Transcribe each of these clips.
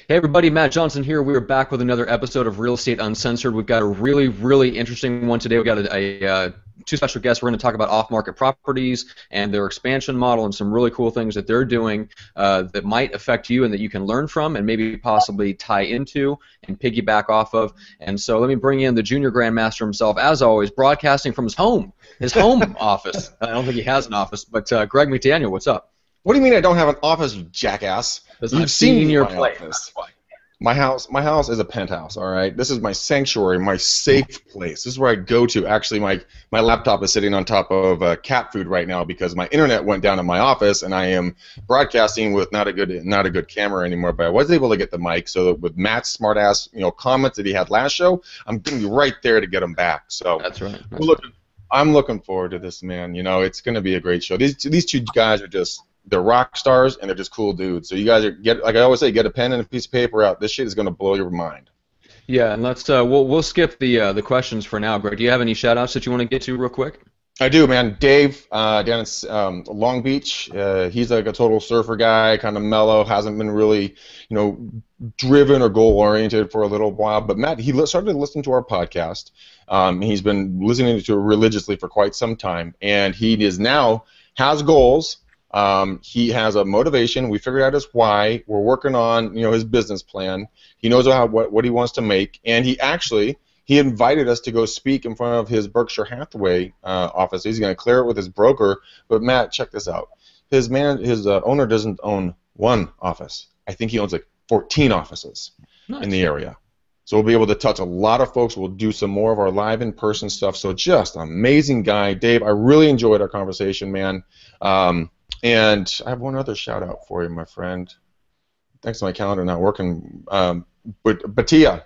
Hey everybody, Matt Johnson here. We are back with another episode of Real Estate Uncensored. We've got a really interesting one today. We've got two special guests. We're going to talk about off-market properties and their expansion model and some really cool things that they're doing that might affect you and that you can learn from and maybe possibly tie into and piggyback off of. And so let me bring in the junior grandmaster himself, as always, broadcasting from his home office. I don't think he has an office, but Greg McDaniel, what's up? What do you mean I don't have an office, you jackass? You've seen your place. My house is a penthouse, all right? This is my sanctuary, my safe place. This is where I go to. Actually, my laptop is sitting on top of cat food right now because my internet went down in my office, and I am broadcasting with not a good camera anymore. But I was able to get the mic, so that with Matt's smartass comments that he had last show, I'm going to be right there to get them back. So that's right. I'm looking forward to this, man. It's going to be a great show. These two guys are they're rock stars, and they're just cool dudes. So you guys like I always say, get a pen and a piece of paper out. This shit is going to blow your mind. Yeah, and let's we'll skip the questions for now. Greg, do you have any shout-outs that you want to get to real quick? I do, man. Dave down in Long Beach, he's like a total surfer guy, kind of mellow, hasn't been really, driven or goal-oriented for a little while. But Matt, he started to listen to our podcast. He's been listening to it religiously for quite some time, and he has goals. He has a motivation. We figured out his why. We're working on his business plan. He knows what he wants to make, and he invited us to go speak in front of his Berkshire Hathaway office. He's going to clear it with his broker. But Matt, check this out. His owner doesn't own one office. I think he owns like 14 offices in the area. So we'll be able to touch a lot of folks. We'll do some more of our live in-person stuff. So just an amazing guy, Dave. I really enjoyed our conversation, man. And I have one other shout-out for you, my friend. Thanks to my calendar not working. But Batia.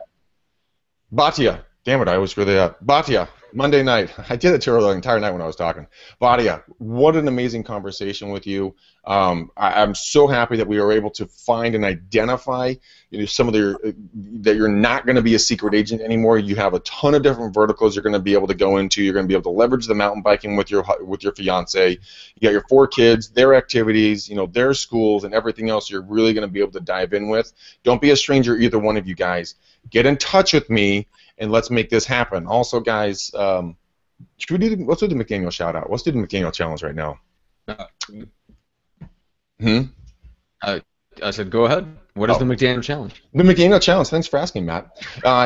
Damn it, I always screw that up. Batia. Monday night. I did it to her the entire night when I was talking. Batia, what an amazing conversation with you. I'm so happy that we were able to find and identify some of that you're not going to be a secret agent anymore. You have a ton of different verticals you're going to be able to go into. You're going to be able to leverage the mountain biking with your fiance. You got your 4 kids, their activities, their schools, and everything else you're really going to be able to dive in with. Don't be a stranger, either one of you guys. Get in touch with me, and let's make this happen. Also, guys, let's do the McDaniel shout out. Let's do the McDaniel challenge right now. I said, go ahead. What is the McDaniel challenge? The McDaniel challenge. Thanks for asking, Matt.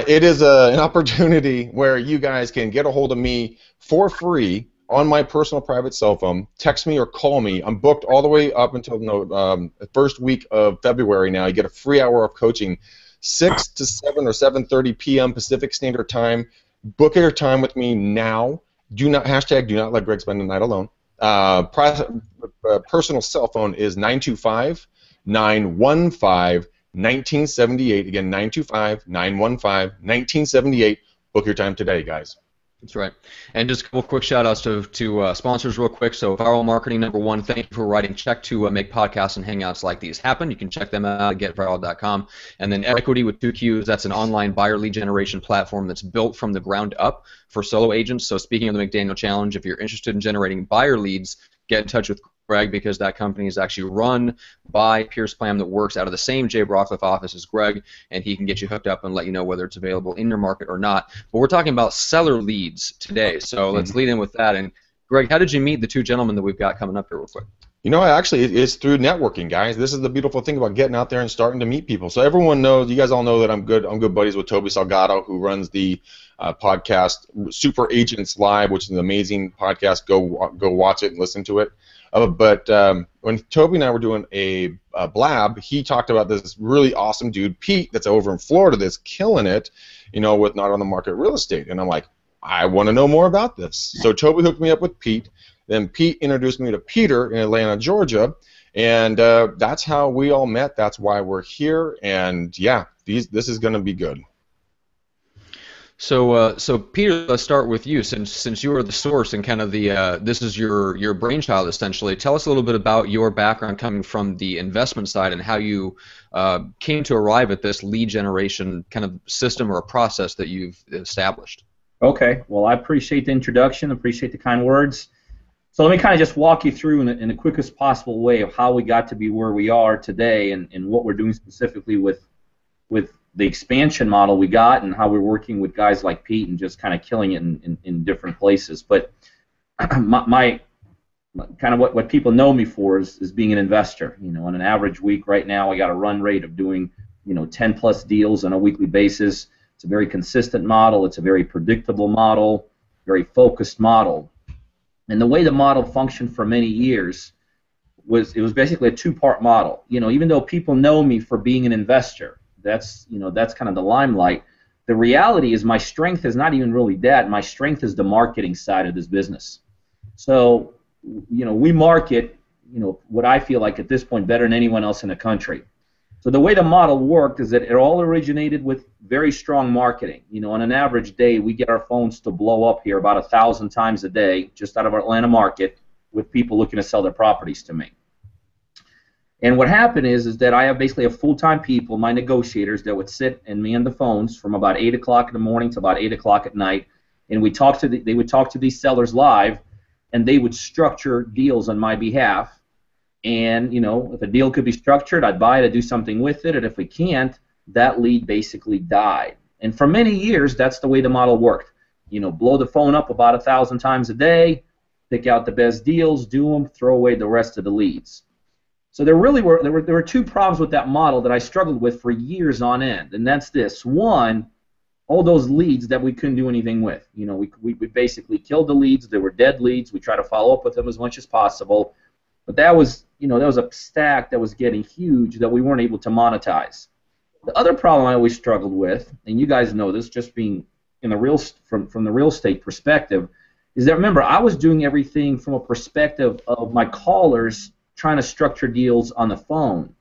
It is an opportunity where you guys can get a hold of me for free on my personal private cell phone. Text me or call me. I'm booked all the way up until the first week of February now. You get a free hour of coaching. 6 to 7 or 7:30 p.m. Pacific Standard Time. Book your time with me now. Do not let Greg spend the night alone. Personal cell phone is 925-915-1978. Again, 925-915-1978. Book your time today, guys. That's right. And just a couple quick shout-outs to sponsors real quick. So Viral Marketing, #1, thank you for writing check to make podcasts and hangouts like these happen. You can check them out at getviral.com. And then Equity with 2 Qs, that's an online buyer lead generation platform that's built from the ground up for solo agents. So speaking of the McDaniel Challenge, if you're interested in generating buyer leads, get in touch with Greg, because that company is actually run by Pierce Plam that works out of the same Jay Brockliff office as Greg, and he can get you hooked up and let you know whether it's available in your market or not. But we're talking about seller leads today, so let's lead in with that. And Greg, how did you meet the 2 gentlemen that we've got coming up here real quick? Actually, it's through networking, guys. This is the beautiful thing about getting out there and starting to meet people. So everyone knows, you guys all know that I'm good buddies with Toby Salgado, who runs the podcast Super Agents Live, which is an amazing podcast. Go watch it and listen to it. But when Toby and I were doing a blab, he talked about this really awesome dude, Pete, that's over in Florida that's killing it, with not on the market real estate. And I'm like, I want to know more about this. So Toby hooked me up with Pete. Then Pete introduced me to Peter in Atlanta, Georgia. And that's how we all met. That's why we're here. And, yeah, this is going to be good. So Peter, let's start with you, since you are the source and kind of this is your brainchild essentially. Tell us a little bit about your background coming from the investment side and how you came to arrive at this lead generation kind of system or a process that you've established. Okay, well, I appreciate the introduction, appreciate the kind words. So let me kind of just walk you through in the quickest possible way of how we got to be where we are today and what we're doing specifically with with the expansion model we got and how we're working with guys like Pete and just kind of killing it in different places. But my kind of what people know me for is being an investor. You know, on an average week right now, I got a run rate of doing 10 plus deals on a weekly basis. It's a very consistent model. It's a very predictable model, very focused model. And the way the model functioned for many years was basically a two-part model. You know, even though people know me for being an investor, that's kind of the limelight. The reality is my strength is not even really that. My strength is the marketing side of this business. So, we market, what I feel like at this point better than anyone else in the country. So the way the model worked is that it all originated with very strong marketing. On an average day, we get our phones to blow up here about 1,000 times a day just out of our Atlanta market with people looking to sell their properties to me. And what happened is that I have basically full-time people, my negotiators, that would sit and man the phones from about 8 o'clock in the morning to about 8 o'clock at night, and they would talk to these sellers live, and they would structure deals on my behalf. And, if a deal could be structured, I'd buy it, I'd do something with it, and if we can't, that lead basically died. And for many years, that's the way the model worked. Blow the phone up about 1,000 times a day, pick out the best deals, do them, throw away the rest of the leads. So there were two problems with that model that I struggled with for years on end, and that's this. One, all those leads that we couldn't do anything with. We basically killed the leads. They were dead leads. We tried to follow up with them as much as possible. But that was a stack that was getting huge that we weren't able to monetize. The other problem I always struggled with, and you guys know this, just being in the from the real estate perspective, is that, remember, I was doing everything from a perspective of my callers trying to structure deals on the phone.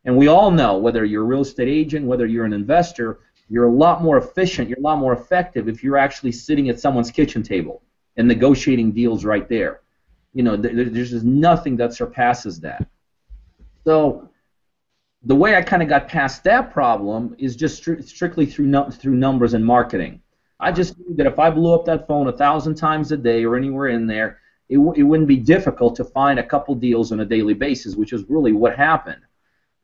And we all know, whether you're a real estate agent, whether you're an investor, you're a lot more efficient, you're a lot more effective if you're actually sitting at someone's kitchen table and negotiating deals right there. There's just nothing that surpasses that. So the way I kind of got past that problem is just strictly through numbers and marketing. I just knew that if I blew up that phone 1,000 times a day or anywhere in there, it wouldn't be difficult to find a couple deals on a daily basis, which is really what happened.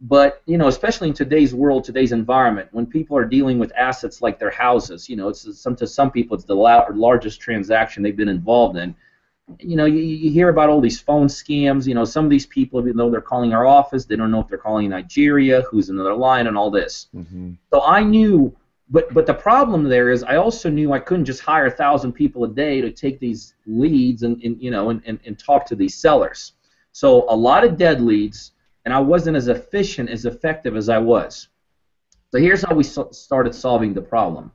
But, especially in today's world, today's environment, when people are dealing with assets like their houses, to some people it's the largest transaction they've been involved in. You hear about all these phone scams. Some of these people, even though they're calling our office, they don't know if they're calling Nigeria, who's another line, and all this. Mm-hmm. So I knew, but the problem there is I also knew I couldn't just hire 1,000 people a day to take these leads and talk to these sellers. So a lot of dead leads, and I wasn't as efficient, as effective as I was. So here's how we started solving the problem.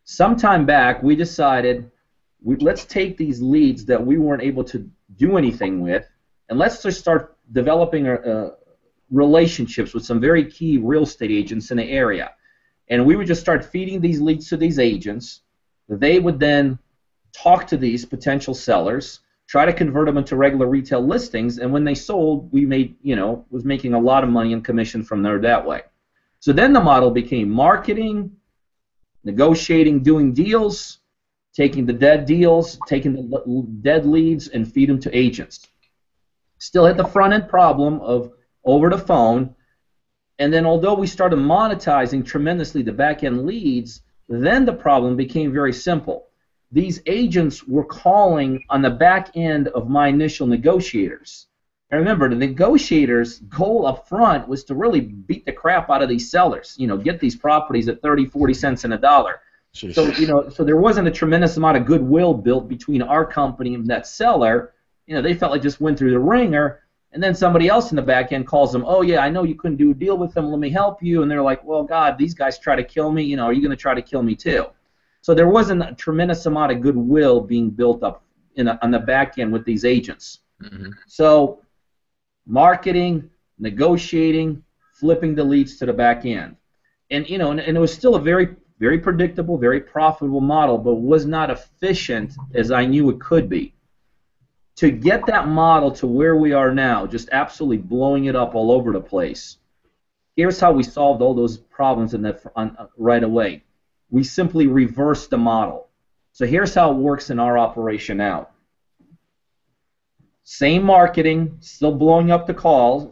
Sometime back, we decided, let's take these leads that we weren't able to do anything with, and let's just start developing relationships with some very key real estate agents in the area. And we would just start feeding these leads to these agents. They would then talk to these potential sellers, try to convert them into regular retail listings, and when they sold, we was making a lot of money in commission from there that way. So then the model became marketing, negotiating, doing deals, taking the dead deals, taking the dead leads, and feed them to agents. Still had the front-end problem of over the phone, and then although we started monetizing tremendously the back-end leads, then the problem became very simple. These agents were calling on the back end of my initial negotiators. And remember, the negotiators' goal up front was to really beat the crap out of these sellers, get these properties at 30, 40 cents in a dollar. Jeez. So there wasn't a tremendous amount of goodwill built between our company and that seller. They felt like just went through the ringer, and then somebody else in the back end calls them, oh yeah, I know you couldn't do a deal with them, let me help you. And they're like, well, God, these guys try to kill me, are you going to try to kill me too? So there wasn't a tremendous amount of goodwill being built up on the back end with these agents. Mm-hmm. So marketing, negotiating, flipping the leads to the back end. And and it was still a very, very predictable, very profitable model, but was not efficient as I knew it could be. To get that model to where we are now, just absolutely blowing it up all over the place, here's how we solved all those problems right away. We simply reversed the model. So here's how it works in our operation now. Same marketing, still blowing up the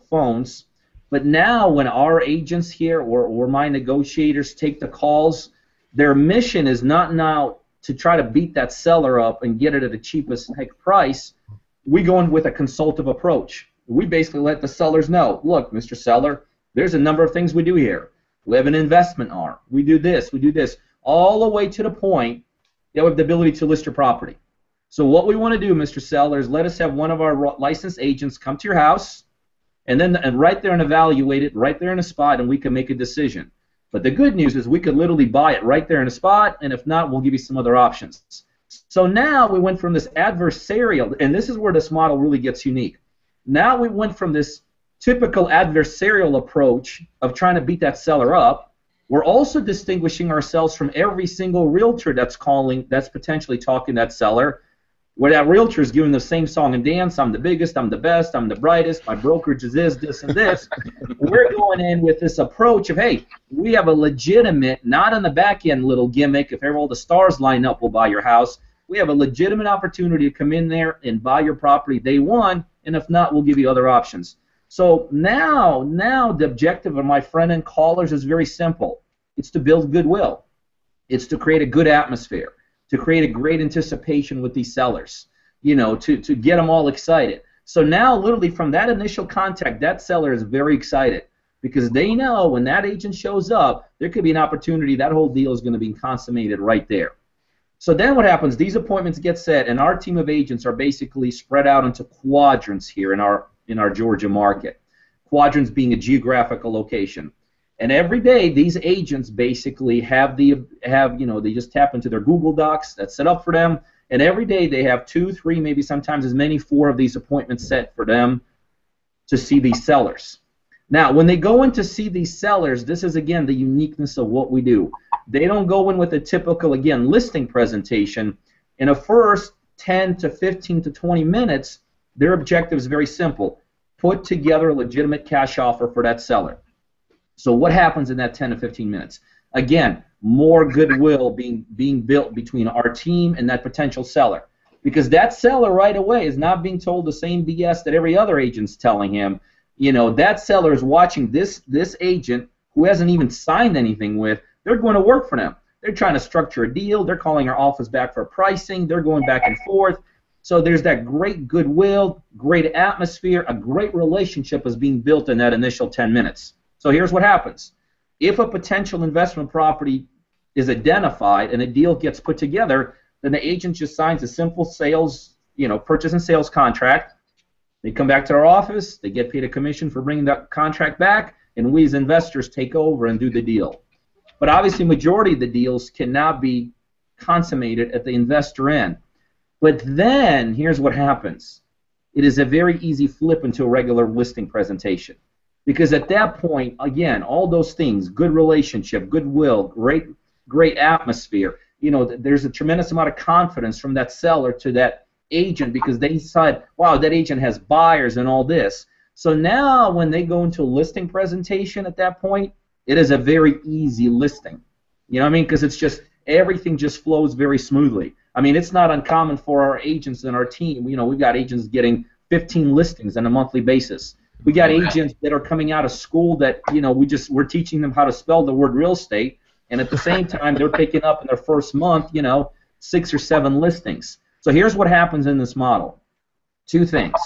phones, But now when our agents here or my negotiators take the calls, their mission is not now to try to beat that seller up and get it at the cheapest heck price. We go in with a consultative approach. We basically let the sellers know, look, Mr. Seller, there's a number of things we do here. We have an investment arm. We do this, all the way to the point that we have the ability to list your property. So what we want to do, Mr. Seller, is let us have one of our licensed agents come to your house and right there and evaluate it right there in a spot, and we can make a decision. But the good news is we could literally buy it right there in a spot, and if not, we'll give you some other options. So now we went from this adversarial, and this is where this model really gets unique. Now we went from this typical adversarial approach of trying to beat that seller up. We're also distinguishing ourselves from every single realtor that's calling, that's potentially talking to that seller, where that realtor is giving the same song and dance. I'm the biggest, I'm the best, I'm the brightest, my brokerage is this, and this. We're going in with this approach of, hey, we have a legitimate, not on the back end little gimmick, if ever all the stars line up, we'll buy your house. We have a legitimate opportunity to come in there and buy your property day one, and if not, we'll give you other options. So now the objective of my friend and callers is very simple. It's to build goodwill. It's to create a good atmosphere, to create a great anticipation with these sellers, you know, to get them all excited. So now, literally from that initial contact, that seller is very excited because they know when that agent shows up, there could be an opportunity, that whole deal is going to be consummated right there. So then what happens, these appointments get set, and our team of agents are basically spread out into quadrants here in our Georgia market. Quadrants being a geographical location. And every day, these agents basically they just tap into their Google Docs that's set up for them, and every day they have 2, 3, maybe sometimes as many, 4 of these appointments set for them to see these sellers. Now, when they go in to see these sellers, this is, again, the uniqueness of what we do. They don't go in with a typical, again, listing presentation. In the first 10 to 15 to 20 minutes, their objective is very simple. Put together a legitimate cash offer for that seller. So what happens in that 10 to 15 minutes? Again, more goodwill being built between our team and that potential seller. Because that seller right away is not being told the same BS that every other agent's telling him. You know, that seller is watching this agent who hasn't even signed anything with. They're going to work for them. They're trying to structure a deal. They're calling our office back for pricing. They're going back and forth. So there's that great goodwill, great atmosphere, a great relationship is being built in that initial 10 minutes. So here's what happens. If a potential investment property is identified and a deal gets put together, then the agent just signs a simple sales, purchase and sales contract. They come back to our office, they get paid a commission for bringing that contract back, and we as investors take over and do the deal. But obviously majority of the deals cannot be consummated at the investor end. But then here's what happens. It is a very easy flip into a regular listing presentation. Because at that point, again, all those things, good relationship, goodwill, great atmosphere, there's a tremendous amount of confidence from that seller to that agent because they decide, wow, that agent has buyers and all this. So now when they go into a listing presentation at that point, it is a very easy listing. You know what I mean? Because it's just, everything just flows very smoothly. I mean, it's not uncommon for our agents and our team. We've got agents getting 15 listings on a monthly basis. We got agents that are coming out of school that, we're teaching them how to spell the word real estate, and at the same time they're picking up in their first month, 6 or 7 listings. So here's what happens in this model. 2 things.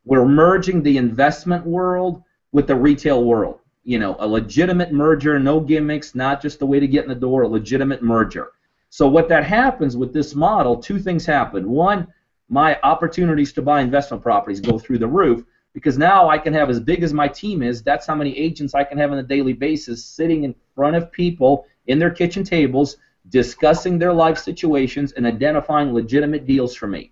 We're merging the investment world with the retail world. A legitimate merger, no gimmicks, not just the way to get in the door, a legitimate merger. So what that happens with this model, 2 things happen. One, my opportunities to buy investment properties go through the roof, because now I can have, as big as my team is, that's how many agents I can have on a daily basis sitting in front of people in their kitchen tables discussing their life situations and identifying legitimate deals for me.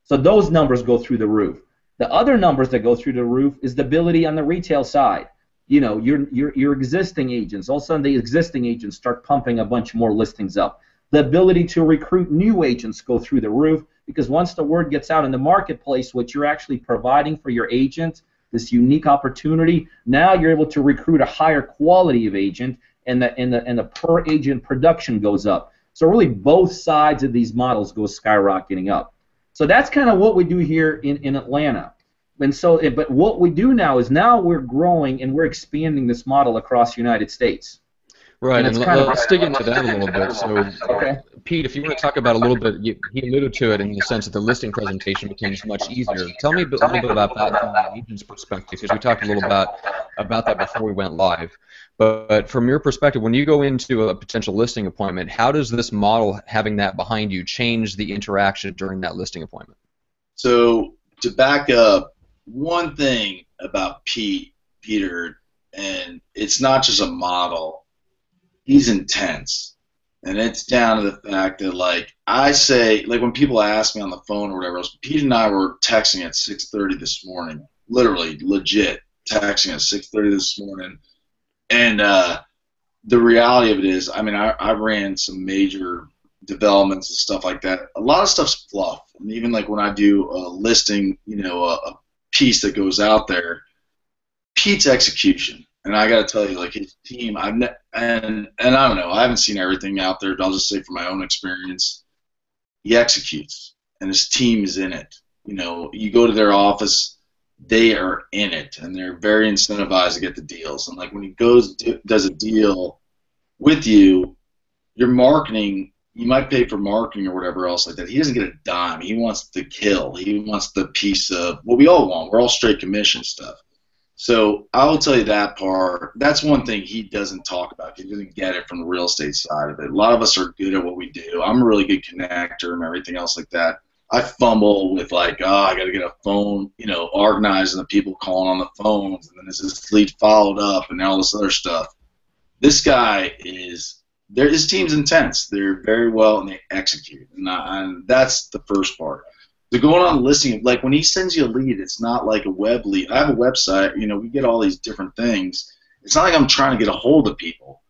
So those numbers go through the roof. The other numbers that go through the roof is the ability on the retail side. Your existing agents, all of a sudden the existing agents start pumping a bunch more listings up. The ability to recruit new agents go through the roof, because once the word gets out in the marketplace, what you're actually providing for your agent, this unique opportunity, now you're able to recruit a higher quality of agent, and the per agent production goes up. So really both sides of these models go skyrocketing up. So that's kind of what we do here in Atlanta. And so, but what we do now is we're growing and we're expanding this model across the United States. Right, and let's dig into that a little bit. So, okay. Pete, if you want to talk about a little bit, he alluded to it in the sense that the listing presentation becomes much easier. Tell me a little bit about that from the agent's perspective, because we talked a little about that before we went live. But from your perspective, when you go into a potential listing appointment, how does this model, having that behind you, change the interaction during that listing appointment? So to back up, one thing about Peter, and it's not just a model, he's intense. And it's down to the fact that, like, I say, like, when people ask me on the phone or whatever else, Pete and I were texting at 6:30 this morning, literally, legit, texting at 6:30 this morning. And the reality of it is, I mean, I ran some major developments and stuff like that. A lot of stuff's fluff. And even, like, when I do a listing, you know, a piece that goes out there, Pete's execution. And I got to tell you, like, his team, and I don't know, I haven't seen everything out there, but I'll just say from my own experience, he executes, and his team is in it. You know, you go to their office, they are in it, and they're very incentivized to get the deals. And, like, when he does a deal with you, your marketing, you might pay for marketing or whatever else like that. He doesn't get a dime. He wants the kill. He wants the piece of what we all want. We're all straight commission stuff. So I will tell you that part. That's one thing he doesn't talk about. He doesn't get it from the real estate side of it. A lot of us are good at what we do. I'm a really good connector and everything else like that. I fumble with, like, oh, I got to get a phone, you know, organized and the people calling on the phones, and then is this lead followed up and all this other stuff. This guy his team's intense. They're very well and they execute, and that's the first part. So going on listing, like, when he sends you a lead, it's not like a web lead. I have a website, you know, we get all these different things. It's not like I'm trying to get a hold of people.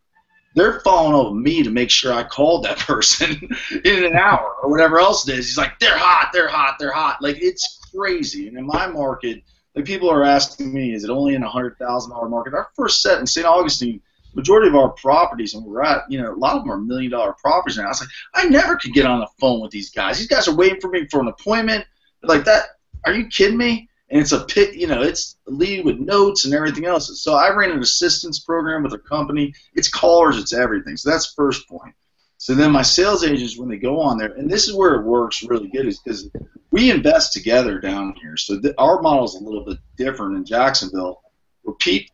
They're following up with me to make sure I called that person in an hour or whatever else it is. He's like, they're hot, they're hot, they're hot. Like, it's crazy. And in my market, like, people are asking me, is it only in a $100,000 market? Our first set in St. Augustine, majority of our properties, and we're at, you know, a lot of them are $1 million properties now. I was like, I never could get on the phone with these guys. These guys are waiting for me for an appointment. Like, that, are you kidding me? And it's a pit, you know, it's a lead with notes and everything else. So I ran an assistance program with a company. It's callers, it's everything. So that's first point. So then my sales agents, when they go on there, and this is where it works really good, is because we invest together down here. So our model is a little bit different in Jacksonville, where Pete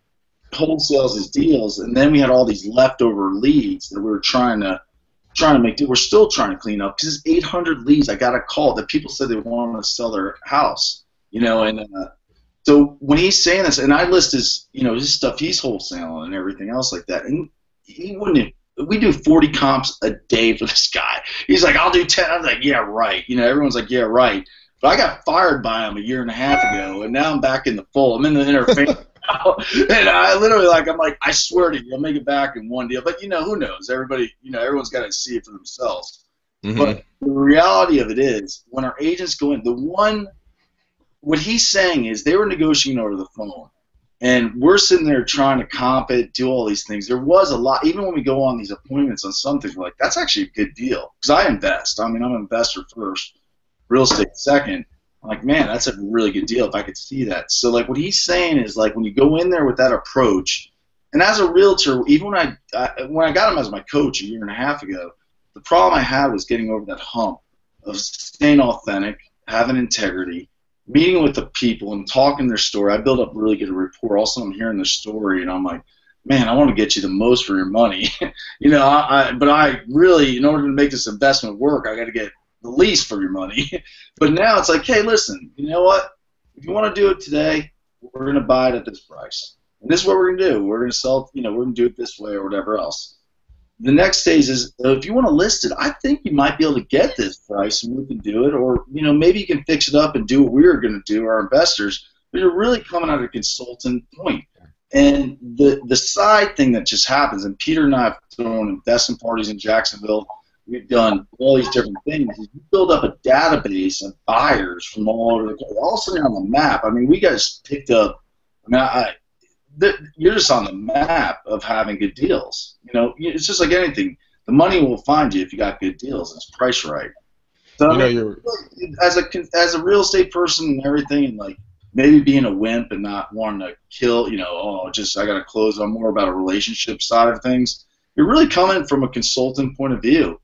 wholesales his deals, and then we had all these leftover leads that we were trying to make. We're still trying to clean up because it's 800 leads. I got a call that people said they wanted to sell their house, you know, and so when he's saying this, and I list his, you know, his stuff he's wholesaling and everything else like that, and he wouldn't. We do 40 comps a day for this guy. He's like, I'll do 10. I'm like, yeah, right. You know, everyone's like, yeah, right. But I got fired by him a year and a half ago, and now I'm back in the fold. I'm in the interface. And I literally, like, I'm like, I swear to you, I'll make it back in one deal. But, you know, who knows? Everybody, you know, everyone's got to see it for themselves. Mm-hmm. But the reality of it is, when our agents go in, what he's saying is they were negotiating over the phone. And we're sitting there trying to comp it, do all these things. There was a lot, even when we go on these appointments on something, we're like, that's actually a good deal. Because I invest. I mean, I'm an investor first, real estate second. I'm like, man, that's a really good deal if I could see that. So, like, what he's saying is, like, when you go in there with that approach, and as a realtor, even when I got him as my coach a year and a half ago, the problem I had was getting over that hump of staying authentic, having integrity, meeting with the people and talking their story. I built up really good rapport. Also, I'm hearing their story, and I'm like, man, I want to get you the most for your money. You know, but I really, in order to make this investment work, I got to get the least for your money. But now it's like, hey, listen, you know what? If you want to do it today, we're going to buy it at this price. And this is what we're going to do. We're going to sell, you know, we're going to do it this way or whatever else. The next phase is, if you want to list it, I think you might be able to get this price and we can do it. Or, you know, maybe you can fix it up and do what we're going to do, our investors. But you're really coming at a consultant point. And the side thing that just happens, and Peter and I have thrown investment parties in Jacksonville, we've done all these different things. You build up a database of buyers from all over the country, all sitting on the map. I mean, we guys picked up. I mean, you're just on the map of having good deals. You know, it's just like anything. The money will find you if you got good deals and it's priced right. So, you know, as a real estate person and everything, and like maybe being a wimp and not wanting to kill, oh, just I got to close. I'm more about a relationship side of things. You're really coming from a consultant point of view,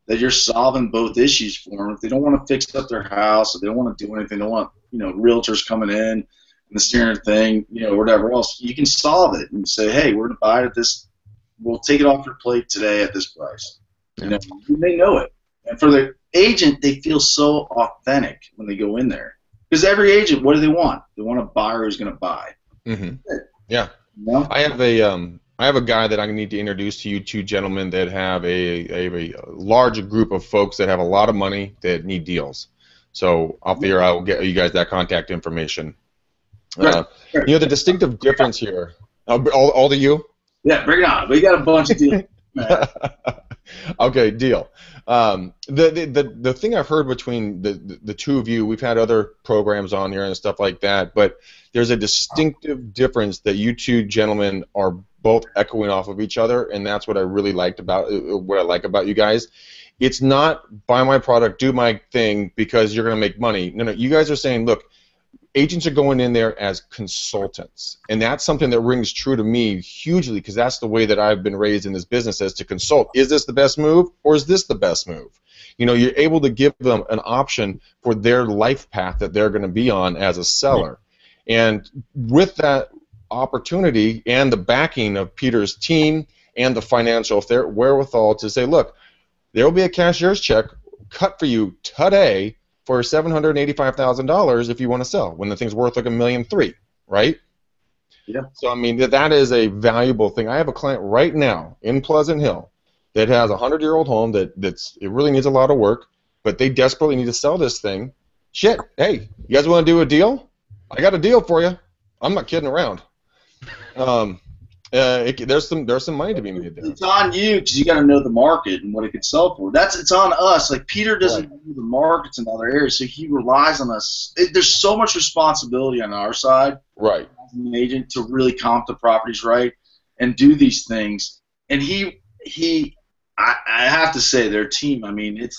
that you're solving both issues for them. If they don't want to fix up their house, or they don't want to do anything, they don't want, realtors coming in and the standard thing, whatever else, you can solve it and say, hey, we're going to buy it at this, we'll take it off your plate today at this price. Yeah. They know it. And for the agent, they feel so authentic when they go in there. Because every agent, what do they want? They want a buyer who's going to buy. Mm-hmm. Yeah. You know? I have a guy that I need to introduce to you two gentlemen that have a large group of folks that have a lot of money that need deals. So off the air, I will get you guys that contact information. Right. The distinctive difference here. All of you? Yeah, bring it on. We got a bunch of deals. Okay, deal. The thing I've heard between the two of you, we've had other programs on here and stuff like that, but there's a distinctive difference that you two gentlemen are both echoing off of each other, and that's what I really liked about what I like about you guys. It's not buy my product, do my thing because you're going to make money. No, you guys are saying, look, agents are going in there as consultants, and that's something that rings true to me hugely because that's the way that I've been raised in this business, as to consult. Is this the best move, or is this the best move? You're able to give them an option for their life path that they're going to be on as a seller. And with that opportunity and the backing of Peter's team and the financial wherewithal to say, look, there will be a cashier's check cut for you today for $785,000 if you want to sell, when the thing's worth like $1.3 million, right? Yeah. So I mean that is a valuable thing. I have a client right now in Pleasant Hill that has a 100-year-old home it really needs a lot of work, but they desperately need to sell this thing. Shit, hey, you guys want to do a deal? I got a deal for you. I'm not kidding around. There's some money to be made there. It's on you because you got to know the market and what it could sell for. It's on us. Like Peter doesn't know the markets in other areas, so he relies on us. There's so much responsibility on our side, right, as an agent, to really comp the properties right and do these things. And I have to say, their team. I mean, it's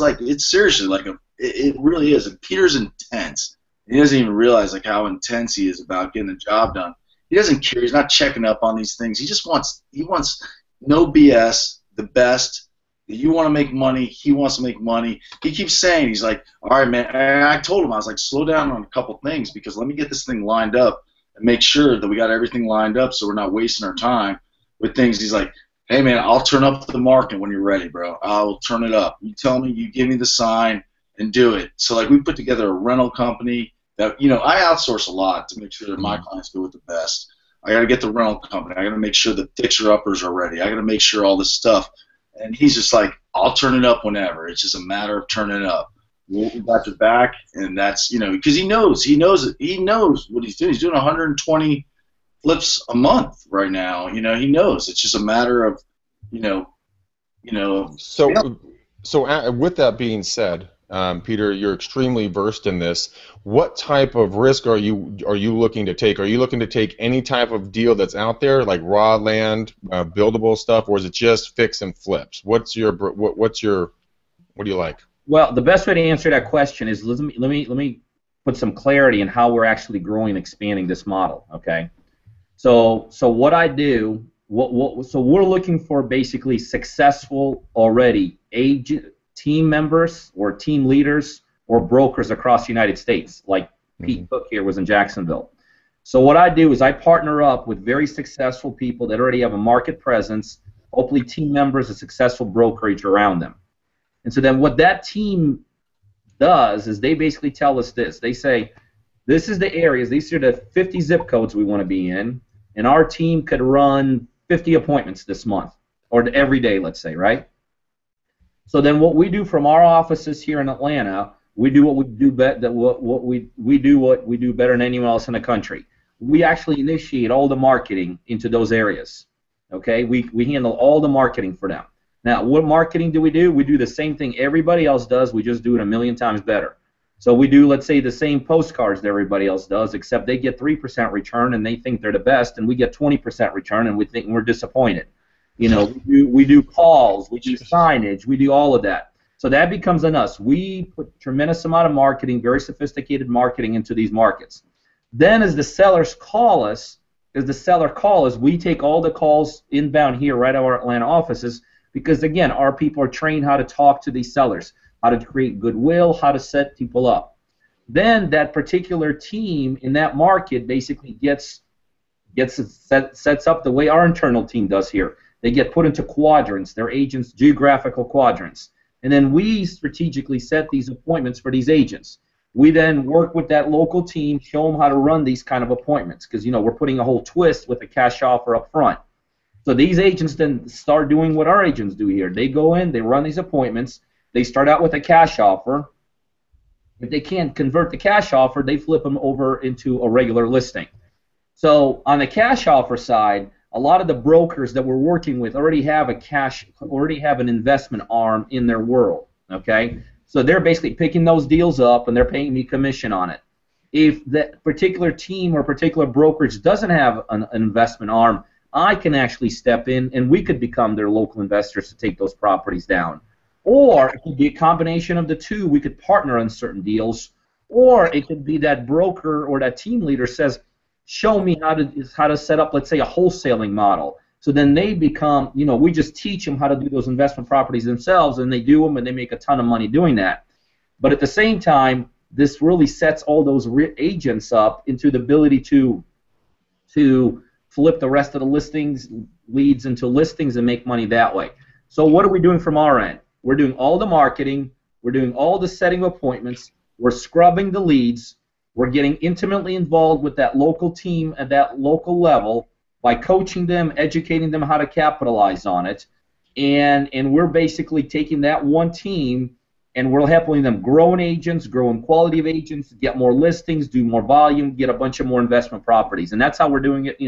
seriously like it really is. And Peter's intense. He doesn't even realize like how intense he is about getting the job done. He doesn't care. He's not checking up on these things. He wants no BS, the best. You want to make money. He wants to make money. He keeps saying, he's like, all right, man. And I told him, I was like, slow down on a couple things because let me get this thing lined up and make sure that we got everything lined up so we're not wasting our time with things. He's like, hey, man, I'll turn up the market when you're ready, bro. I'll turn it up. You tell me, you give me the sign and do it. So, like, we put together a rental company that, I outsource a lot to make sure that my clients go with the best. I got to get the rental company. I got to make sure the fixer-uppers are ready. I got to make sure all this stuff. And he's just like, I'll turn it up whenever. It's just a matter of turning it up. We got your back, and that's, because he knows what he's doing. He's doing 120 flips a month right now. He knows. It's just a matter of, So with that being said, Peter, you're extremely versed in this. What type of risk are you looking to take? Are you looking to take any type of deal that's out there, like raw land, buildable stuff, or is it just fix and flips? What do you like? Well, the best way to answer that question is let me put some clarity in how we're actually growing and expanding this model. Okay, so what I do, so we're looking for basically successful already agent team members or team leaders or brokers across the United States, like Pete Cook here was in Jacksonville. So what I do is I partner up with very successful people that already have a market presence, hopefully team members, a successful brokerage around them. And so then what that team does is they basically tell us this. They say, this is the areas, these are the 50 zip codes we want to be in, and our team could run 50 appointments this month, or every day, let's say, right? So then what we do from our offices here in Atlanta, we do what we do what we do better than anyone else in the country. We actually initiate all the marketing into those areas. Okay? We handle all the marketing for them. Now, what marketing do? We do the same thing everybody else does. We just do it a million times better. So we do, let's say, the same postcards that everybody else does, except they get 3% return and they think they're the best, and we get 20% return and we think we're disappointed. We do calls, we do signage, we do all of that. So that becomes on us. We put tremendous amount of marketing, very sophisticated marketing into these markets. Then as the sellers call us, we take all the calls inbound here right at our Atlanta offices, because again, our people are trained how to talk to these sellers, how to create goodwill, how to set people up. Then that particular team in that market basically sets up the way our internal team does here. They get put into quadrants, their agents' geographical quadrants. And then we strategically set these appointments for these agents. We then work with that local team, show them how to run these kind of appointments, because we're putting a whole twist with a cash offer up front. So these agents then start doing what our agents do here. They go in, they run these appointments, they start out with a cash offer. If they can't convert the cash offer, they flip them over into a regular listing. So on the cash offer side, a lot of the brokers that we're working with already have an investment arm in their world. Okay, so they're basically picking those deals up and they're paying me commission on it. If that particular team or particular brokerage doesn't have an investment arm, I can actually step in and we could become their local investors to take those properties down. Or it could be a combination of the two. We could partner on certain deals. Or it could be that broker or that team leader says, show me how to set up, let's say, a wholesaling model. So then they become, we just teach them how to do those investment properties themselves, and they do them, and they make a ton of money doing that. But at the same time, this really sets all those agents up into the ability to flip the rest of the listings, leads into listings, and make money that way. So what are we doing from our end? We're doing all the marketing. We're doing all the setting of appointments. We're scrubbing the leads. We're getting intimately involved with that local team at that local level by coaching them, educating them how to capitalize on it. And we're basically taking that one team and we're helping them grow in agents, grow in quality of agents, get more listings, do more volume, get a bunch of more investment properties. And that's how we're doing it,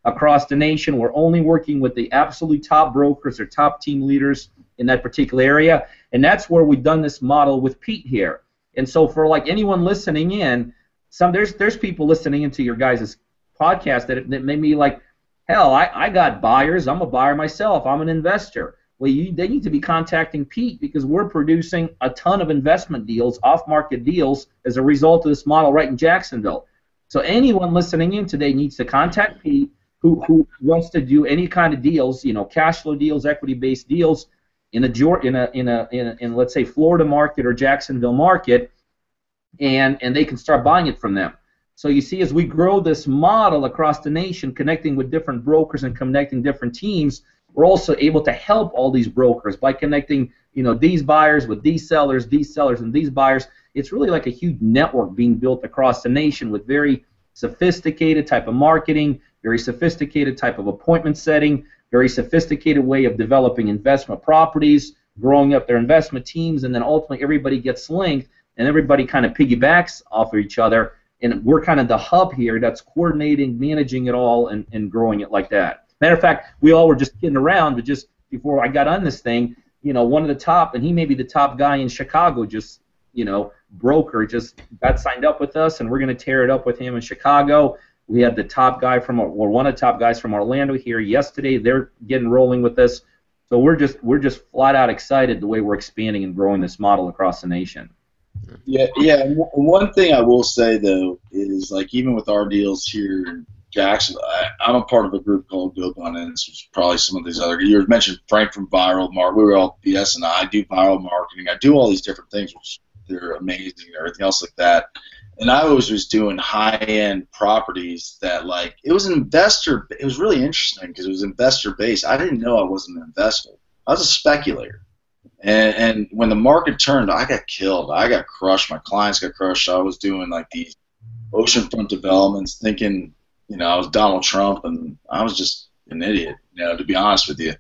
across the nation. We're only working with the absolute top brokers or top team leaders in that particular area. And that's where we've done this model with Pete here. And so for like anyone listening in, there's people listening into your guys' podcast that may be like, hell, I got buyers. I'm a buyer myself. I'm an investor. Well, they need to be contacting Pete because we're producing a ton of investment deals, off-market deals, as a result of this model right in Jacksonville. So anyone listening in today needs to contact Pete who wants to do any kind of deals, cash flow deals, equity-based deals in let's say Florida market or Jacksonville market. And they can start buying it from them. So you see, as we grow this model across the nation, connecting with different brokers and connecting different teams, we're also able to help all these brokers by connecting, these buyers with these sellers, and these buyers. It's really like a huge network being built across the nation with very sophisticated type of marketing, very sophisticated type of appointment setting, very sophisticated way of developing investment properties, growing up their investment teams, and then ultimately everybody gets linked. And everybody kind of piggybacks off of each other, and we're kind of the hub here that's coordinating, managing it all, and growing it like that. Matter of fact, we all were just kidding around, but just before I got on this thing, one of the top, and he may be the top guy in Chicago, broker, just got signed up with us, and we're going to tear it up with him in Chicago. We had the top guy one of the top guys from Orlando here yesterday. They're getting rolling with us. So we're just flat out excited the way we're expanding and growing this model across the nation. Yeah. One thing I will say though is like even with our deals here in Jacksonville, I'm a part of a group called Go Abundance, which is probably some of these other. You mentioned Frank from Viral Mark. We were all BS, and I do viral marketing. I do all these different things, which they're amazing, and everything else like that. And I always was doing high-end properties that like it was an investor. It was really interesting because it was investor based. I didn't know I wasn't an investor. I was a speculator. And when the market turned, I got killed. I got crushed. My clients got crushed. I was doing like these oceanfront developments thinking, I was Donald Trump, and I was just an idiot, to be honest with you.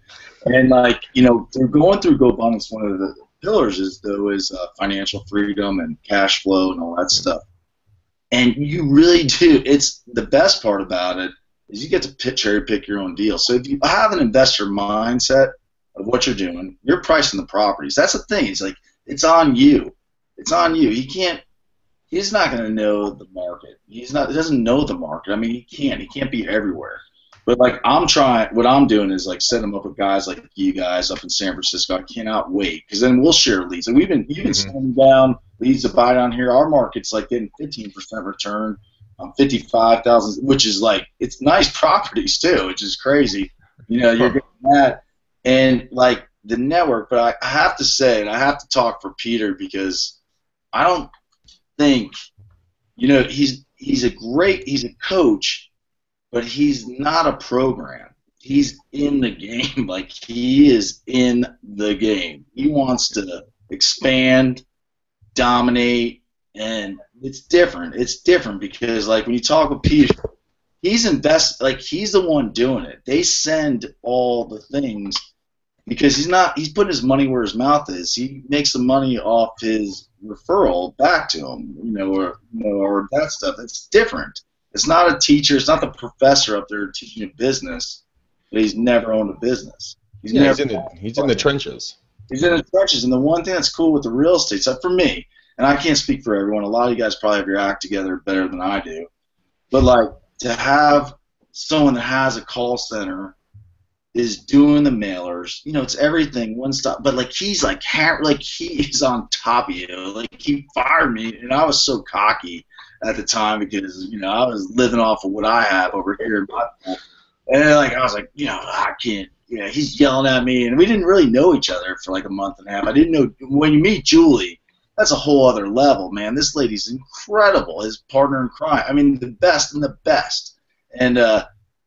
And like, they're going through Go Abundance, one of the pillars is financial freedom and cash flow and all that stuff. And you really do. It's the best part about it is you get to cherry pick your own deal. So if you have an investor mindset of what you're doing, you're pricing the properties. That's the thing. It's like it's on you. It's on you. He's not going to know the market. He doesn't know the market. I mean, he can't be everywhere. But like what I'm doing is like setting them up with guys like you guys up in San Francisco. I cannot wait because then we'll share leads. And you've been sending down leads to buy down here. Our market's like getting 15% return I'm 55,000, which is like, it's nice properties too, which is crazy. You know, you're getting that, and like the network. But I have to say, and I have to talk for Peter, because I don't think, you know, he's a coach, but he's not a program. He's in the game. Like, he is in the game. He wants to expand, dominate, and it's different. It's different because, like, when you talk with Peter, he's he's the one doing it. They send all the things because he's putting his money where his mouth is. He makes the money off his referral back to him, or that stuff. It's different. It's not a teacher. It's not the professor up there teaching a business, but he's never owned a business. He's in the trenches. He's in the trenches, and the one thing that's cool with the real estate stuff for me, and I can't speak for everyone. A lot of you guys probably have your act together better than I do, but like to have someone that has a call center, is doing the mailers, it's everything one stop. But like he's like he's on top of you. Like he fired me, and I was so cocky at the time because I was living off of what I have over here in my home. And like I was like, I can't. He's yelling at me, and we didn't really know each other for like a month and a half. I didn't know when you meet Julie, that's a whole other level, man. This lady's incredible. His partner in crime. I mean, the best and the best. And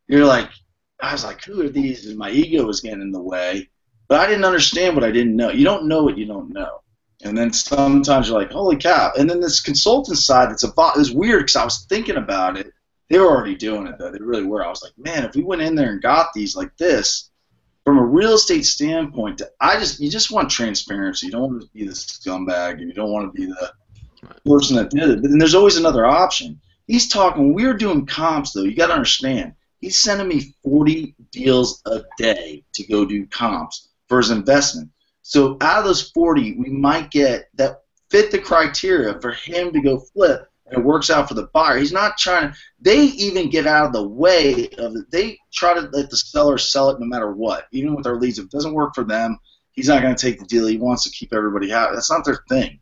you're like, I was like, who are these? And my ego was getting in the way, but I didn't understand what I didn't know. You don't know what you don't know. And then sometimes you're like, holy cow. And then this consultant side, it's weird because I was thinking about it. They were already doing it, though. They really were. I was like, man, if we went in there and got these like this, from a real estate standpoint, you just want transparency. You don't want to be the scumbag, and you don't want to be the person that did it. But then there's always another option. He's talking, we were doing comps, though. You got to understand. He's sending me 40 deals a day to go do comps for his investment. So out of those 40, we might get that fit the criteria for him to go flip, and it works out for the buyer. He's not trying to – they even get out of the way of it. They try to let the seller sell it no matter what, even with their leads. If it doesn't work for them, he's not going to take the deal. He wants to keep everybody happy. That's not their thing.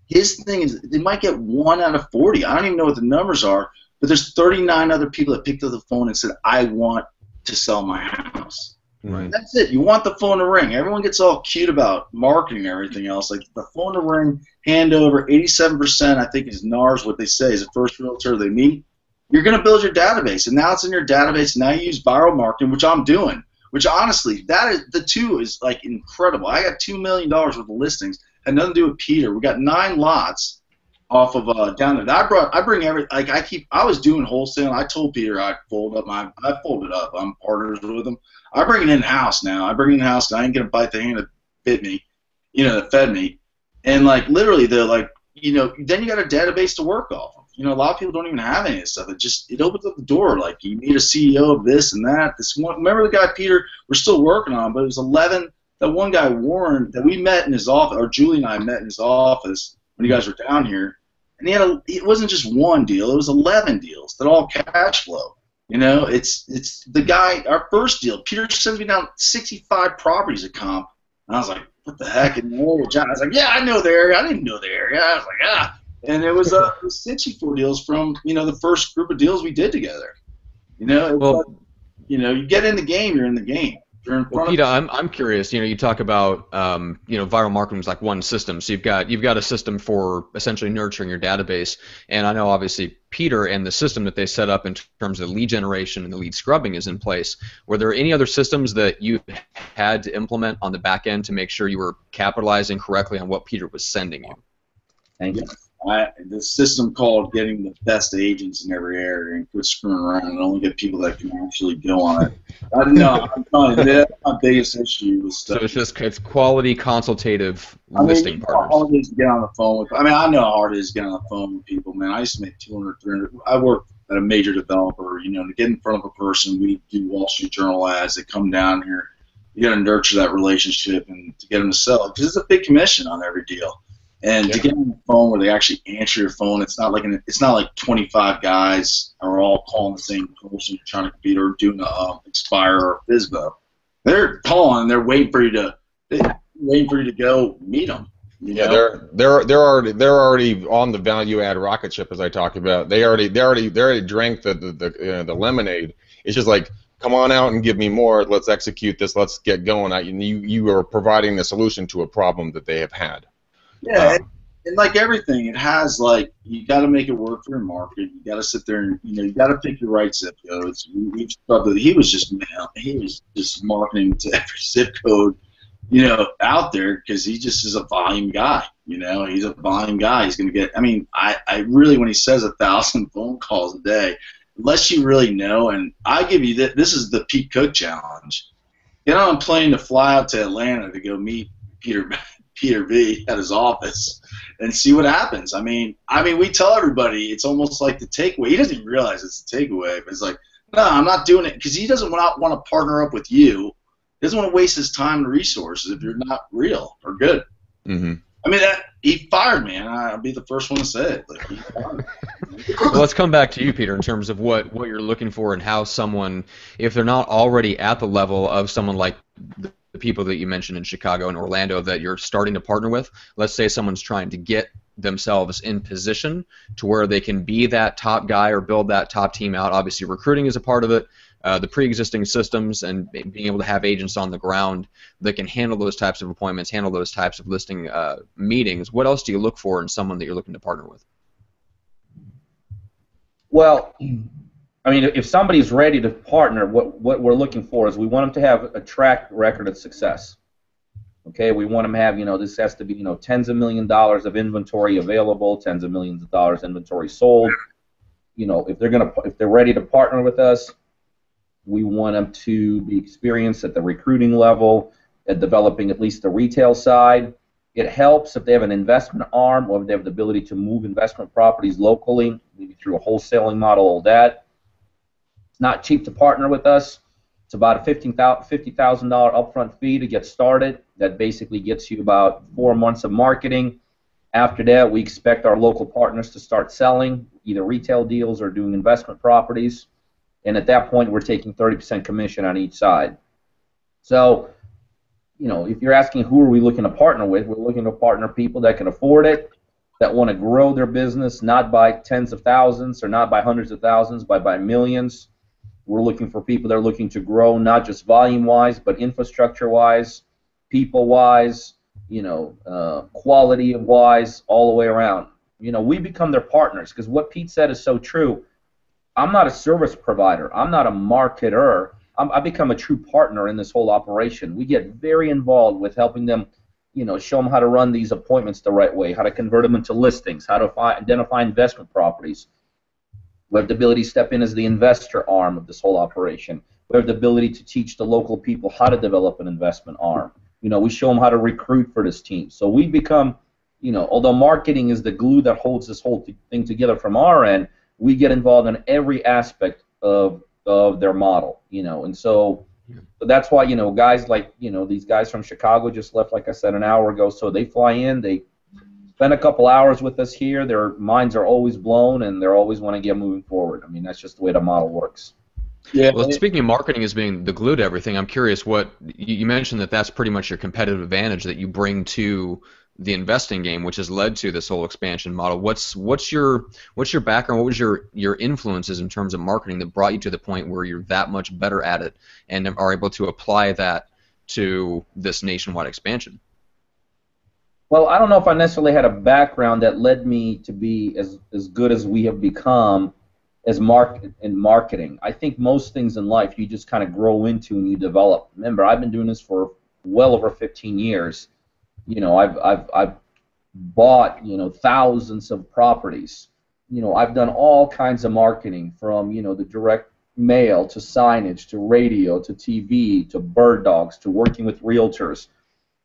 His thing is they might get 1 out of 40. I don't even know what the numbers are, but there's 39 other people that picked up the phone and said, I want to sell my house. Right. That's it. You want the phone to ring. Everyone gets all cute about marketing and everything else. Like the phone to ring, hand over, 87% I think is NARS, what they say is the first realtor they meet. You're going to build your database, and now it's in your database. Now you use viral marketing, which I'm doing, which honestly, the two is like incredible. I got $2 million worth of listings. Had nothing to do with Peter. We got 9 lots off of down there. I bring I was doing wholesale. I told Peter I folded up. I'm partners with him. I bring it in house now. I bring it in house. I ain't gonna bite the hand that bit me, that fed me. And like literally, they're like, then you got a database to work off of. A lot of people don't even have any of this stuff. It opens up the door. Like you need a CEO of this and that. This one. Remember the guy Peter? We're still working on, but it was 11. That one guy Warren that we met in his office, or Julie and I met in his office when you guys were down here. And it wasn't just one deal; it was 11 deals that all cash flow. It's the guy. Our first deal, Peter sends me down 65 properties at comp, and I was like, "What the heck?" And I was like, "Yeah, I know the area. I didn't know the area." I was like, "Ah," and it was 64 deals from the first group of deals we did together. You get in the game, you're in the game. Well, Peter, I'm curious. You talk about viral marketing is like one system. So you've got a system for essentially nurturing your database, and I know obviously Peter and the system that they set up in terms of lead generation and the lead scrubbing is in place. Were there any other systems that you had to implement on the back end to make sure you were capitalizing correctly on what Peter was sending you? Thank you. The system called getting the best agents in every area and quit screwing around and only get people that can actually go on it. I'm telling you, that's my biggest issue with stuff. So it's quality consultative listing partners. How hard it is to get on the phone with. I know how hard it is to get on the phone with people, man. I used to make 200, 300. I work at a major developer. To get in front of a person, we do Wall Street Journal ads. They come down here. You got to nurture that relationship and to get them to sell because it's a big commission on every deal. And to get on the phone where they actually answer your phone, it's not like 25 guys are all calling the same person trying to compete or doing a Expire or FISBO. They're calling and they're waiting for you to go meet them. You Yeah, know? they're already on the value add rocket ship as I talked about. They already drank the lemonade. It's just like, come on out and give me more. Let's execute this. Let's get going. You are providing the solution to a problem that they have had. Yeah, and like everything, it has like you got to make it work for your market. You got to sit there and you got to pick your right zip codes. We've thought that he was just marketing to every zip code out there because he just is a volume guy. He's a volume guy. He's going to get. I mean, I really when he says 1,000 phone calls a day, unless you really know, and I give you this is the Pete Cook challenge. Get on a plane to fly out to Atlanta to go meet Peter V at his office and see what happens. I mean, we tell everybody it's almost like the takeaway. He doesn't even realize it's the takeaway. But it's like, no, I'm not doing it because he doesn't want to partner up with you. He doesn't want to waste his time and resources if you're not real or good. Mm-hmm. I mean, he fired me, and I'll be the first one to say it. Like, he fired me. Well, let's come back to you, Peter, in terms of what you're looking for and how someone, if they're not already at the level of someone like the people that you mentioned in Chicago and Orlando that you're starting to partner with, let's say someone's trying to get themselves in position to where they can be that top guy or build that top team out. Obviously, recruiting is a part of it. The pre-existing systems and being able to have agents on the ground that can handle those types of appointments, handle those types of listing meetings. What else do you look for in someone that you're looking to partner with? Well, I mean, if somebody's ready to partner, what we're looking for is we want them to have a track record of success. Okay, we want them to have, this has to be, tens of millions of dollars of inventory available, tens of millions of dollars inventory sold. If they're ready to partner with us, we want them to be experienced at the recruiting level, at developing at least the retail side. It helps if they have an investment arm or if they have the ability to move investment properties locally, maybe through a wholesaling model, all that. It's not cheap to partner with us. It's about a $50,000 upfront fee to get started. That basically gets you about 4 months of marketing. After that, we expect our local partners to start selling either retail deals or doing investment properties. And at that point, we're taking 30% commission on each side. So, if you're asking who are we looking to partner with, we're looking to partner people that can afford it, that want to grow their business, not by tens of thousands or not by hundreds of thousands, but by millions. We're looking for people that are looking to grow not just volume-wise, but infrastructure-wise, people-wise, quality-wise, all the way around. We become their partners because what Pete said is so true. I'm not a service provider. I'm not a marketer. I become a true partner in this whole operation. We get very involved with helping them, show them how to run these appointments the right way, how to convert them into listings, how to identify investment properties. We have the ability to step in as the investor arm of this whole operation. We have the ability to teach the local people how to develop an investment arm. We show them how to recruit for this team. So we become, although marketing is the glue that holds this whole thing together from our end, we get involved in every aspect of their model, and so that's why, guys like, these guys from Chicago just left, like I said, an hour ago, so they fly in, they spend a couple hours with us here, their minds are always blown, and they always want to get moving forward. I mean, that's just the way the model works. Yeah. Well, speaking of marketing as being the glue to everything, I'm curious what you mentioned that's pretty much your competitive advantage that you bring to the investing game, which has led to this whole expansion model. What's your background? What was your influences in terms of marketing that brought you to the point where you're that much better at it and are able to apply that to this nationwide expansion? Well, I don't know if I necessarily had a background that led me to be as good as we have become as marketing. I think most things in life you just kind of grow into and you develop. Remember, I've been doing this for well over 15 years. I've bought, thousands of properties. I've done all kinds of marketing from, the direct mail to signage to radio to TV to bird dogs to working with realtors.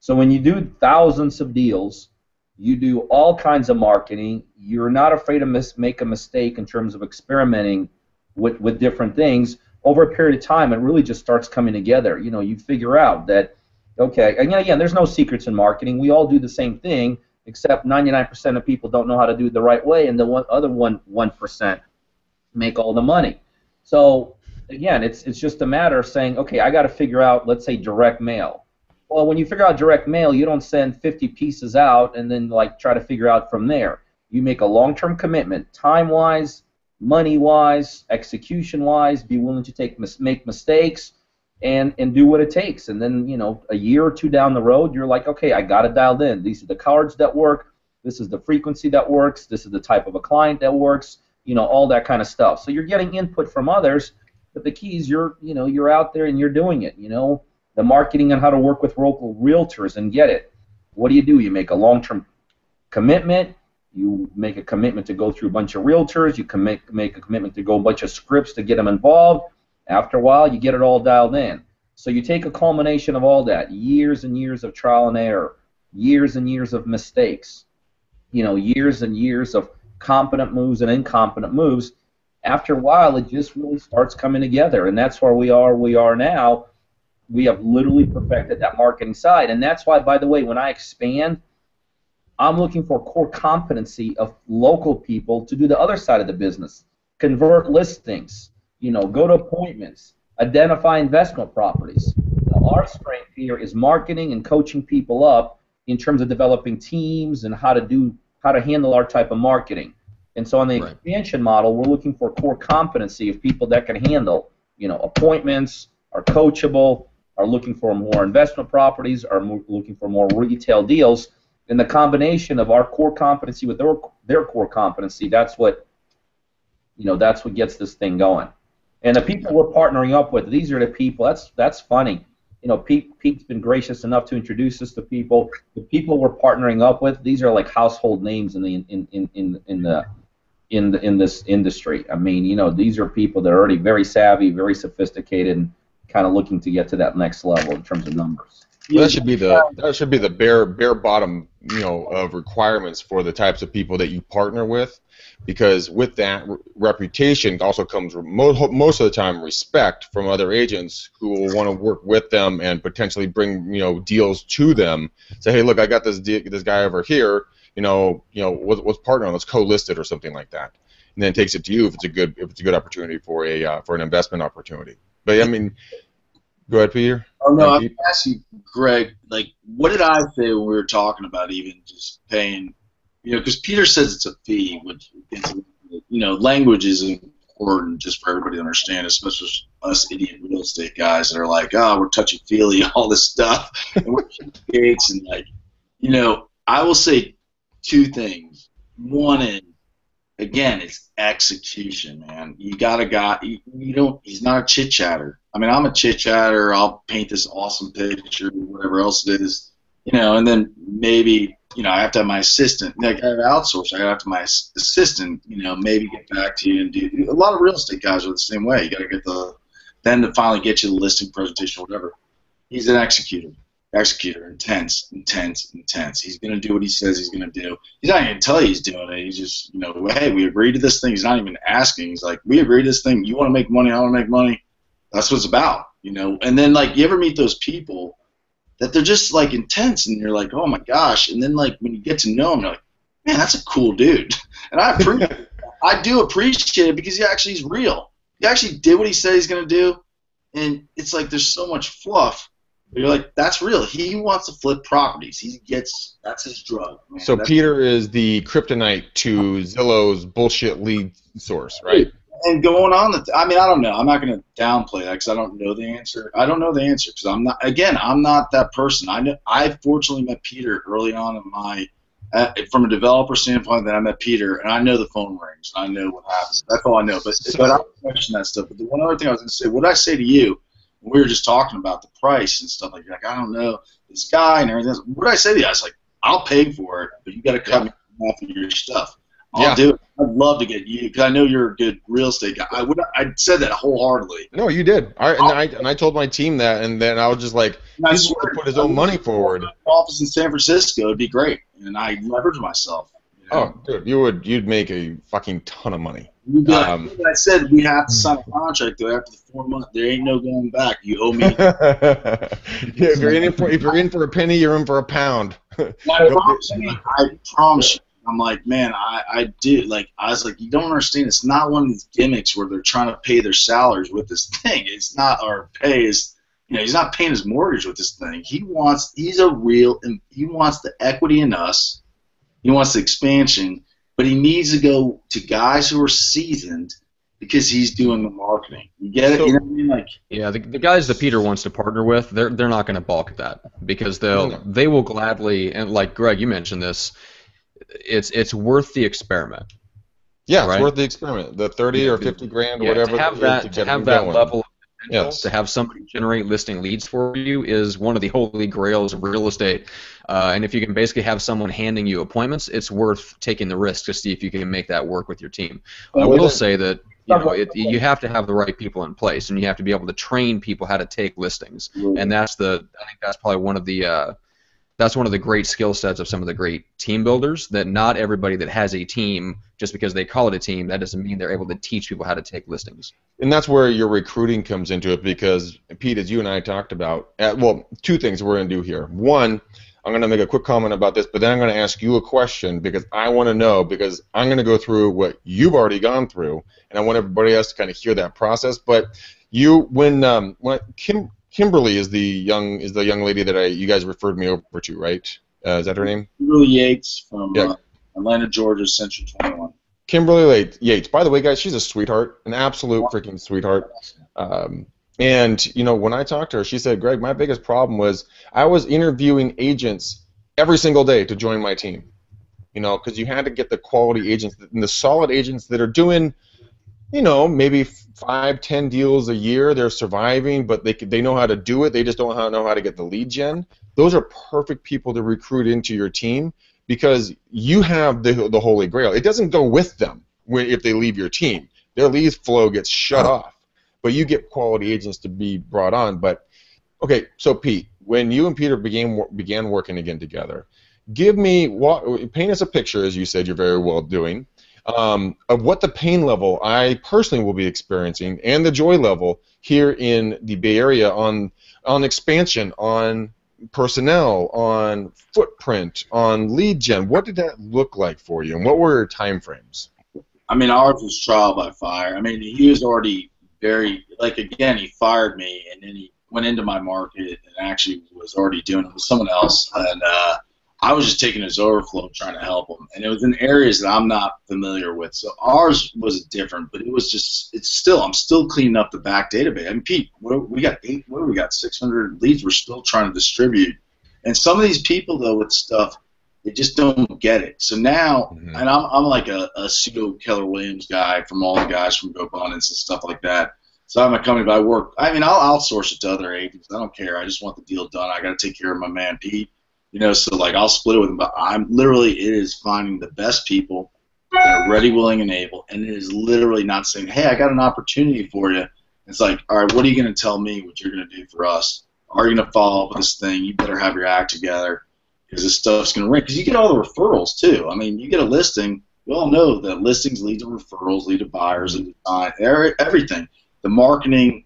So when you do thousands of deals, you do all kinds of marketing. You're not afraid to make a mistake in terms of experimenting with different things. Over a period of time, it really just starts coming together. You figure out that, okay, again, there's no secrets in marketing. We all do the same thing, except 99% of people don't know how to do it the right way, and the other 1% make all the money. So, again, it's just a matter of saying, okay, I got to figure out, let's say, direct mail. Well, when you figure out direct mail, you don't send 50 pieces out and then like try to figure out from there. You make a long-term commitment, time-wise, money-wise, execution-wise. Be willing to make mistakes, and do what it takes. And then a year or two down the road, you're like, okay, I got it dialed in. These are the cards that work. This is the frequency that works. This is the type of a client that works. All that kind of stuff. So you're getting input from others, but the key is you're out there and you're doing it. The marketing on how to work with local realtors and get it. What do? You make a long-term commitment. You make a commitment to go through a bunch of realtors. You can make a commitment to go a bunch of scripts to get them involved. After a while, you get it all dialed in. So you take a culmination of all that, years and years of trial and error, years and years of mistakes, years and years of competent moves and incompetent moves. After a while, it just really starts coming together, and that's where we are now. We have literally perfected that marketing side, and that's why, by the way, when I expand, I'm looking for core competency of local people to do the other side of the business, convert listings, go to appointments, identify investment properties. Now, our strength here is marketing and coaching people up in terms of developing teams and how to handle our type of marketing. And so on the expansion model, we're looking for core competency of people that can handle, appointments, are coachable, are looking for more investment properties, are looking for more retail deals. And the combination of our core competency with their core competency, that's what gets this thing going. And the people we're partnering up with, these are the people. That's funny. Pete's been gracious enough to introduce us to people. The people we're partnering up with, these are like household names in this industry. I mean, these are people that are already very savvy, very sophisticated, and kind of looking to get to that next level in terms of numbers. Well, that should be the bare bottom, of requirements for the types of people that you partner with, because with that reputation also comes most of the time respect from other agents who will want to work with them and potentially bring deals to them. Say, hey, look, I got this guy over here. Let's partner on, let's co-list it or something like that, and then it takes it to you if it's a good opportunity for an investment opportunity. But I mean, go ahead, Peter. Oh no, I'm asking Greg. Like, what did I say when we were talking about even just paying? Because Peter says it's a fee, which language is important just for everybody to understand, especially us idiot real estate guys that are like, oh, we're touchy feely, all this stuff, and we're gates and like, I will say two things. One is, again, it's execution, man. You got a guy. He's not a chit chatter. I mean, I'm a chit chatter. I'll paint this awesome picture, whatever else it is, and then maybe, I have to have my assistant. Like, I have outsourced. I have to have my assistant, maybe get back to you and do. A lot of real estate guys are the same way. You got to get then to finally get you the listing presentation or whatever. He's an executor, intense. He's going to do what he says he's going to do. He's not going to tell you he's doing it. He's just, hey, we agreed to this thing. He's not even asking. He's like, we agreed to this thing. You want to make money, I want to make money. That's what it's about, And then, like, you ever meet those people that they're just, like, intense, and you're like, oh, my gosh. And then, like, when you get to know them, you're like, man, that's a cool dude. And I do appreciate it because he's real. He actually did what he said he's going to do, and it's like there's so much fluff. You're like, that's real. He wants to flip properties. That's his drug. Man. So Peter is the kryptonite to Zillow's bullshit lead source, right? And going on, I don't know. I'm not going to downplay that because I don't know the answer. I don't know the answer because I'm not that person. I fortunately met Peter early on in my, from a developer standpoint, that I met Peter, and I know the phone rings. And I know what happens. That's all I know. But I don't question that stuff. But the one other thing I was going to say, what did I say to you? We were just talking about the price and stuff like that. I don't know this guy and everything. What did I say to you? I was like, I'll pay for it, but you got to cut me off of your stuff. I'll do it. I'd love to get you because I know you're a good real estate guy. I said that wholeheartedly. No, you did. I told my team that, and then I was just like, he's going to put his own money forward. Office in San Francisco would be great, and I leverage myself. Oh, dude, you'd make a fucking ton of money. I said we have to sign a contract though after the 4 months. There ain't no going back. You owe me. If you're in for a penny, you're in for a pound. I promise you. I'm like, man, I do. Like, I was like, you don't understand. It's not one of these gimmicks where they're trying to pay their salaries with this thing. It's not our pay. he's not paying his mortgage with this thing. He wants the equity in us. He wants the expansion, but he needs to go to guys who are seasoned because he's doing the marketing. You get it? So, you know what I mean? Like, Yeah, the guys that Peter wants to partner with, they're not going to balk at that because they will gladly, and like Greg, you mentioned this, it's worth the experiment. yeah, right? it's worth the experiment. The 30 or 50 grand or Yeah, whatever to have that going. level of potential, Yes. to have somebody generate listing leads for you is one of the holy grails of real estate. And if you can basically have someone handing you appointments, it's worth taking the risk to see if you can make that work with your team. I will say that you have to have the right people in place, and you have to be able to train people how to take listings. And I think that's probably one of the great skill sets of some of the great team builders, that not everybody that has a team, just because they call it a team, that doesn't mean they're able to teach people how to take listings. And that's where your recruiting comes into it, because, Pete, as you and I talked about, two things we're going to do here. One, I'm going to make a quick comment about this, but then I'm going to ask you a question because I want to know, because I'm going to go through what you've already gone through, and I want everybody else to kind of hear that process. But when Kimberly is the young lady that you guys referred me over to, right? Is that her name? Kimberly Yates from Atlanta, Georgia, Century 21. Kimberly Yates. By the way, guys, she's a sweetheart, an absolute freaking sweetheart. And when I talked to her, she said, Greg, my biggest problem was I was interviewing agents every single day to join my team. Because you had to get the quality agents and the solid agents that are doing, maybe 5-10 deals a year. They're surviving, but they know how to do it. They just don't know how to get the lead gen. Those are perfect people to recruit into your team, because you have the holy grail. It doesn't go with them if they leave your team. Their lead flow gets shut off. But you get quality agents to be brought on. But okay, so Pete, when you and Peter began working again together, paint us a picture, as you said you're very well doing, of what the pain level I personally will be experiencing and the joy level here in the Bay Area on expansion, on personnel, on footprint, on lead gen. What did that look like for you, and what were your time frames? I mean, ours was trial by fire. I mean, he was already he fired me, and then he went into my market and actually was already doing it with someone else, and I was just taking his overflow trying to help him, and it was in areas that I'm not familiar with. So ours was different, but I'm still cleaning up the back database. I mean, Pete, we got 600 leads we're still trying to distribute, and some of these people though with stuff, they just don't get it. So now, and I'm like a pseudo Keller Williams guy from all the guys from GoBundance and stuff like that. So I'm a company, but I'll outsource it to other agents. I don't care. I just want the deal done. I got to take care of my man Pete. So like I'll split it with him. But it is finding the best people that are ready, willing, and able. And it is literally not saying, hey, I got an opportunity for you. It's like, all right, what are you going to tell me what you're going to do for us? Are you going to follow up with this thing? You better have your act together, because this stuff's going to ring. Because you get all the referrals, too. I mean, you get a listing. We all know that listings lead to referrals, lead to buyers, lead to everything. The marketing,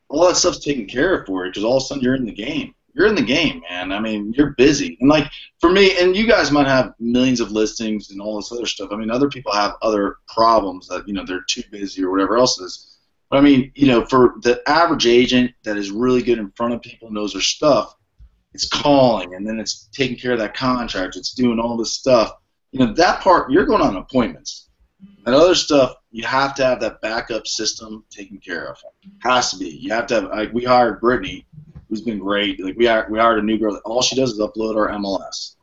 all that stuff's taken care of for you, because all of a sudden you're in the game. You're in the game, man. I mean, you're busy. And, like, for me, and you guys might have millions of listings and all this other stuff. I mean, other people have other problems that, they're too busy or whatever else it is. But, I mean, for the average agent that is really good in front of people, knows their stuff, it's calling, and then it's taking care of that contract. It's doing all this stuff. That part, you're going on appointments. That other stuff, you have to have that backup system taken care of. Has to be. You have to have. Like, we hired Brittany, who's been great. Like we hired a new girl. All she does is upload our MLS.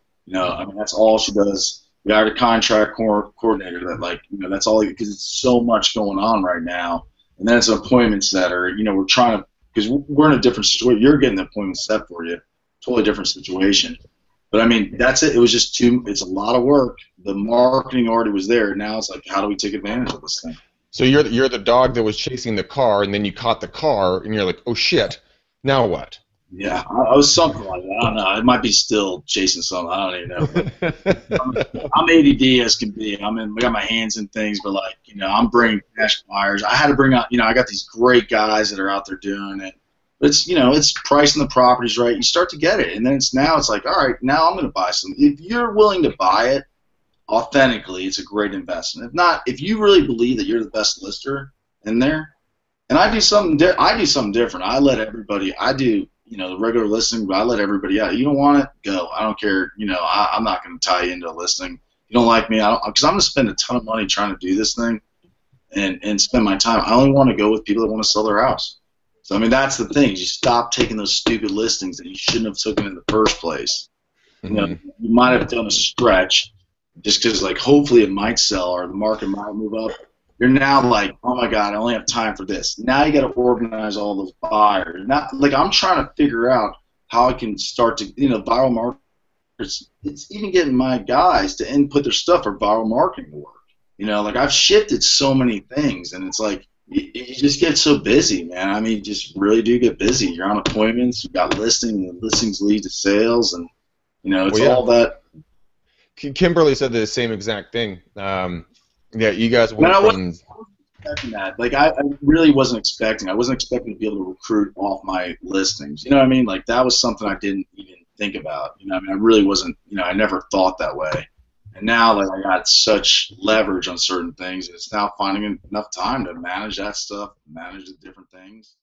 That's all she does. We hired a contract coordinator that that's all, because it's so much going on right now. And then it's an appointment setter. We're trying to, because we're in a different situation. You're getting the appointment set for you. Totally different situation. But I mean, that's it. It was just it's a lot of work. The marketing already was there. Now it's like, how do we take advantage of this thing? So you're the dog that was chasing the car, and then you caught the car, and you're like, oh shit, now what? Yeah, I was something like that. I don't know. It might be still chasing something. I don't even know. I'm ADD as can be. I got my hands in things, but I'm bringing cash buyers. I had to bring out. I got these great guys that are out there doing it. It's pricing the properties right. You start to get it, and then it's like, all right, now I'm going to buy some. If you're willing to buy it authentically, it's a great investment. If not, if you really believe that you're the best lister in there, And I do something different. I let everybody. I do, the regular listing, but I let everybody out. You don't want it, go. I don't care. I'm not going to tie you into a listing. You don't like me, because I'm going to spend a ton of money trying to do this thing, and spend my time. I only want to go with people that want to sell their house. So I mean, that's the thing. You stop taking those stupid listings that you shouldn't have taken in the first place. You might have done a stretch just because, like, hopefully it might sell or the market might move up. You're now like, oh my God, I only have time for this. Now you got to organize all those buyers. Now, like, I'm trying to figure out how I can start to, viral marketers. It's even getting my guys to input their stuff for viral marketing to work. Like, I've shifted so many things, and it's like you just get so busy, man. I mean, you just really do get busy. You're on appointments. You got listings, and listings lead to sales, and it's all that. Kimberly said the same exact thing. Yeah, you guys went from expecting that. Like, I really wasn't expecting. I wasn't expecting to be able to recruit off my listings. You know what I mean? Like, that was something I didn't even think about. I mean, I really wasn't. I never thought that way. And now, like, I got such leverage on certain things. It's now finding enough time to manage that stuff, manage the different things.